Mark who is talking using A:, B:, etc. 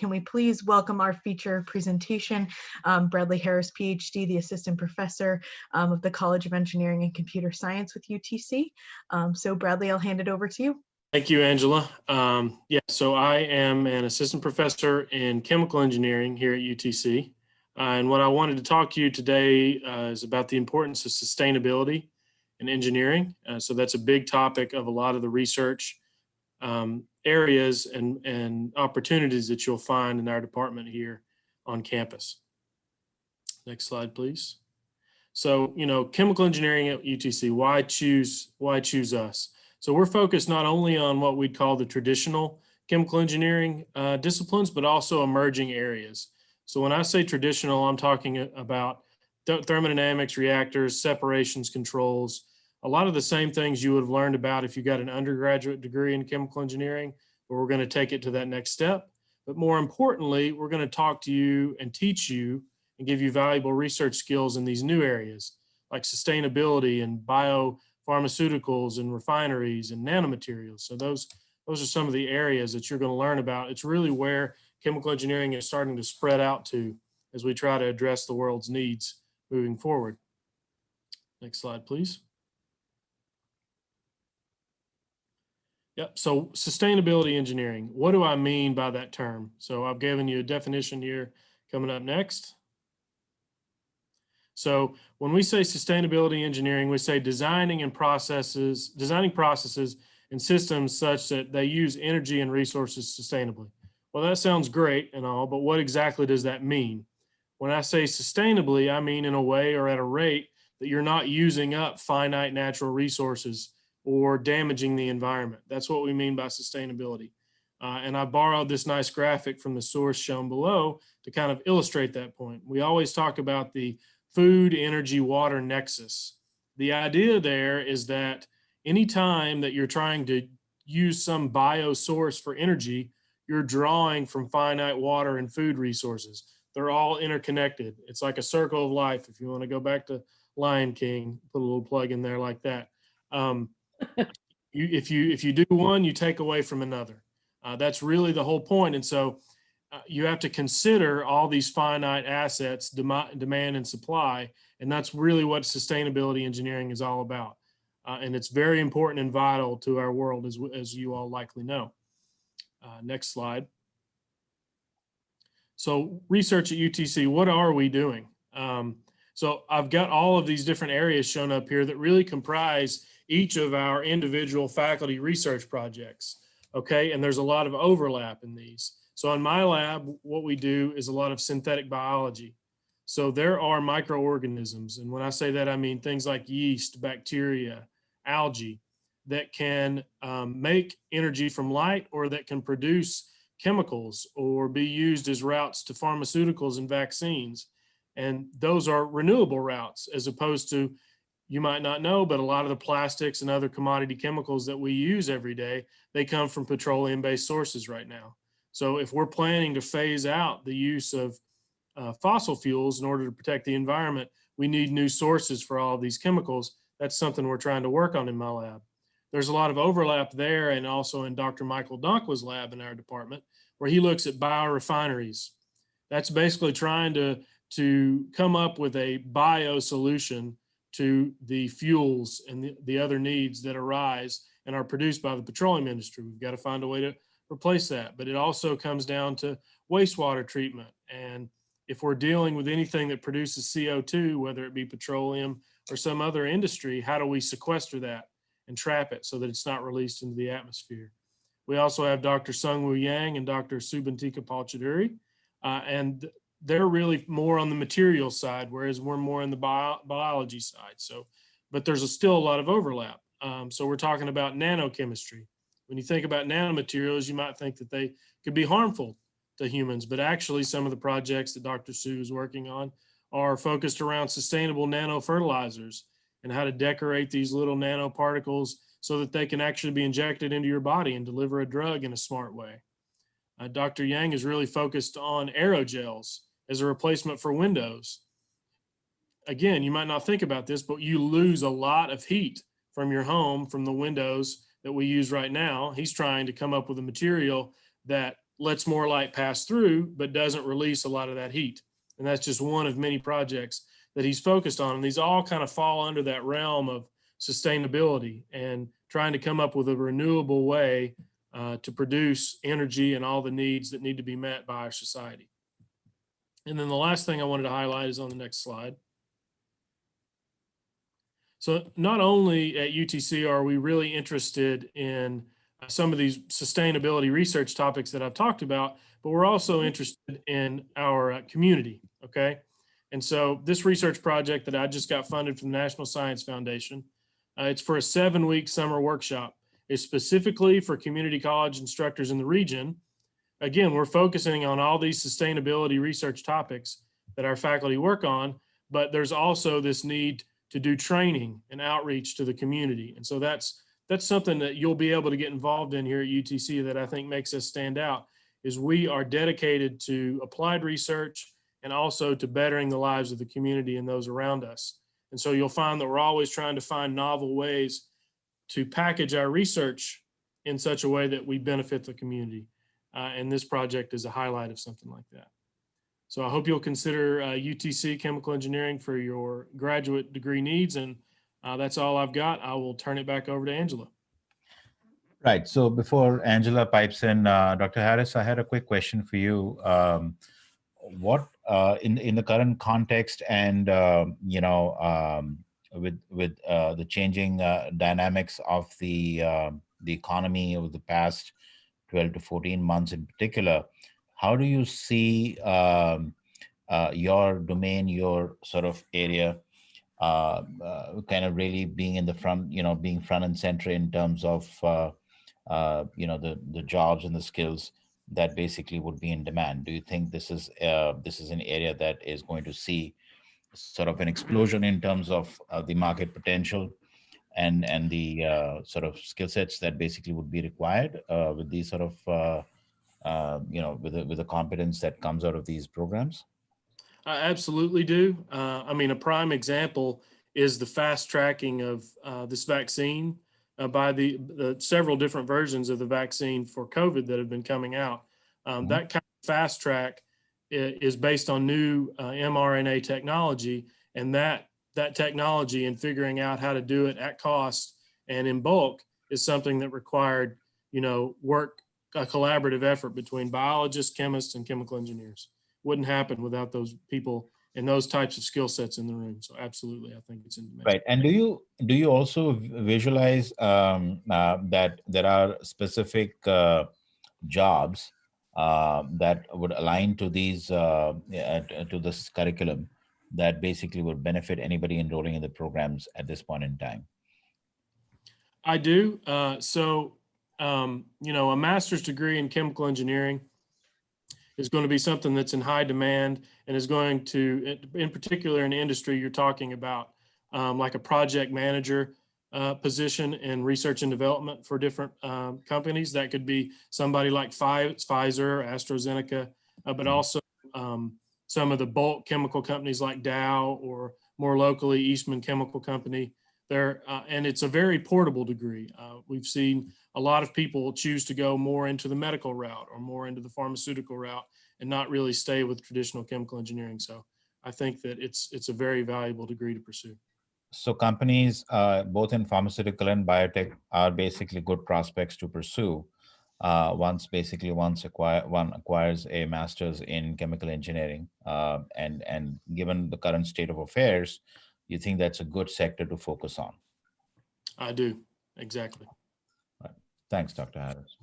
A: can we please welcome our feature presentation, Bradley Harris, PhD, the Assistant Professor of the College of Engineering and Computer Science with UTC. So Bradley, I'll hand it over to you.
B: Thank you, Angela. So I am an assistant professor in chemical engineering here at UTC. And what I wanted to talk to you today is about the importance of sustainability in engineering. So that's a big topic of a lot of the research areas and opportunities that you'll find in our department here on campus. Next slide, please. So, chemical engineering at UTC, why choose us? So we're focused not only on what we'd call the traditional chemical engineering disciplines, but also emerging areas. So when I say traditional, I'm talking about thermodynamics, reactors, separations, controls, a lot of the same things you would have learned about if you got an undergraduate degree in chemical engineering, but we're going to take it to that next step. But more importantly, we're going to talk to you and teach you and give you valuable research skills in these new areas like sustainability and biopharmaceuticals and refineries and nanomaterials. So those are some of the areas that you're going to learn about. It's really where chemical engineering is starting to spread out to as we try to address the world's needs moving forward. Next slide, please. Yep, so sustainability engineering. What do I mean by that term? So I've given you a definition here coming up next. So when we say sustainability engineering, we say designing processes and systems such that they use energy and resources sustainably. Well, that sounds great and all, but what exactly does that mean? When I say sustainably, I mean in a way or at a rate that you're not using up finite natural resources or damaging the environment. That's what we mean by sustainability. And I borrowed this nice graphic from the source shown below to kind of illustrate that point. We always talk about the food, energy, water nexus. The idea there is that anytime that you're trying to use some bio source for energy, you're drawing from finite water and food resources. They're all interconnected. It's like a circle of life. If you want to go back to Lion King, put a little plug in there like that. If you do one, you take away from another. That's really the whole point. And so you have to consider all these finite assets, demand and supply, and that's really what sustainability engineering is all about. And it's very important and vital to our world, as you all likely know. Next slide. So research at UTC, what are we doing? So I've got all of these different areas shown up here that really comprise each of our individual faculty research projects, okay? And there's a lot of overlap in these. So in my lab, what we do is a lot of synthetic biology. So there are microorganisms, and when I say that, I mean things like yeast, bacteria, algae, that can make energy from light or that can produce chemicals or be used as routes to pharmaceuticals and vaccines. And those are renewable routes, as opposed to, you might not know, but a lot of the plastics and other commodity chemicals that we use every day, they come from petroleum-based sources right now. So if we're planning to phase out the use of fossil fuels in order to protect the environment, we need new sources for all of these chemicals. That's something we're trying to work on in my lab. There's a lot of overlap there, and also in Dr. Michael Donkwa's lab in our department, where he looks at biorefineries. That's basically trying to come up with a bio solution to the fuels and the other needs that arise and are produced by the petroleum industry. We've got to find a way to replace that. But it also comes down to wastewater treatment. And if we're dealing with anything that produces CO2, whether it be petroleum or some other industry, how do we sequester that and trap it so that it's not released into the atmosphere? We also have Dr. Sungwoo Yang and Dr. Subantika Palchaduri, and they're really more on the material side, whereas we're more in the biology side. So, but there's still a lot of overlap. So we're talking about nanochemistry. When you think about nanomaterials, you might think that they could be harmful to humans, but actually some of the projects that Dr. Su is working on are focused around sustainable nanofertilizers and how to decorate these little nanoparticles so that they can actually be injected into your body and deliver a drug in a smart way. Dr. Yang is really focused on aerogels as a replacement for windows. Again, you might not think about this, but you lose a lot of heat from your home from the windows that we use right now. He's trying to come up with a material that lets more light pass through, but doesn't release a lot of that heat. And that's just one of many projects that he's focused on. And these all kind of fall under that realm of sustainability and trying to come up with a renewable way to produce energy and all the needs that need to be met by our society. And then the last thing I wanted to highlight is on the next slide. So not only at UTC are we really interested in some of these sustainability research topics that I've talked about, but we're also interested in our community, okay? And so this research project that I just got funded from the National Science Foundation, it's for a 7-week summer workshop. It's specifically for community college instructors in the region. Again, we're focusing on all these sustainability research topics that our faculty work on, but there's also this need to do training and outreach to the community. And so that's something that you'll be able to get involved in here at UTC that I think makes us stand out, is we are dedicated to applied research and also to bettering the lives of the community and those around us. And so you'll find that we're always trying to find novel ways to package our research in such a way that we benefit the community. And this project is a highlight of something like that. So I hope you'll consider UTC Chemical Engineering for your graduate degree needs. And that's all I've got. I will turn it back over to Angela.
C: Right. So before Angela pipes in, Dr. Harris, I had a quick question for you. What in the current context and with the changing dynamics of the economy over the past 12 to 14 months in particular, how do you see your domain, your sort of area, kind of really being in the front, being front and center in terms of the jobs and the skills that basically would be in demand? Do you think this is an area that is going to see sort of an explosion in terms of the market potential and the sort of skill sets that basically would be required with these sort of with the competence that comes out of these programs?
B: I absolutely do. I mean, a prime example is the fast tracking of this vaccine by the several different versions of the vaccine for COVID that have been coming out. That kind of fast track is based on new mRNA technology, and that technology and figuring out how to do it at cost and in bulk is something that required, a collaborative effort between biologists, chemists, and chemical engineers. Wouldn't happen without those people and those types of skill sets in the room. So absolutely, I think it's in demand.
C: Right. And do you also visualize that there are specific jobs that would align to these to this curriculum that basically would benefit anybody enrolling in the programs at this point in time?
B: I do. A master's degree in chemical engineering is going to be something that's in high demand and is going to, in particular in the industry you're talking about, like a project manager position in research and development for different companies. That could be somebody like Pfizer, AstraZeneca, but also some of the bulk chemical companies like Dow, or more locally, Eastman Chemical Company. And it's a very portable degree. We've seen a lot of people choose to go more into the medical route or more into the pharmaceutical route and not really stay with traditional chemical engineering. So I think that it's a very valuable degree to pursue.
C: So companies, both in pharmaceutical and biotech, are basically good prospects to pursue once one acquires a master's in chemical engineering. And given the current state of affairs, you think that's a good sector to focus on?
B: I do, exactly.
C: Right. Thanks, Dr. Harris.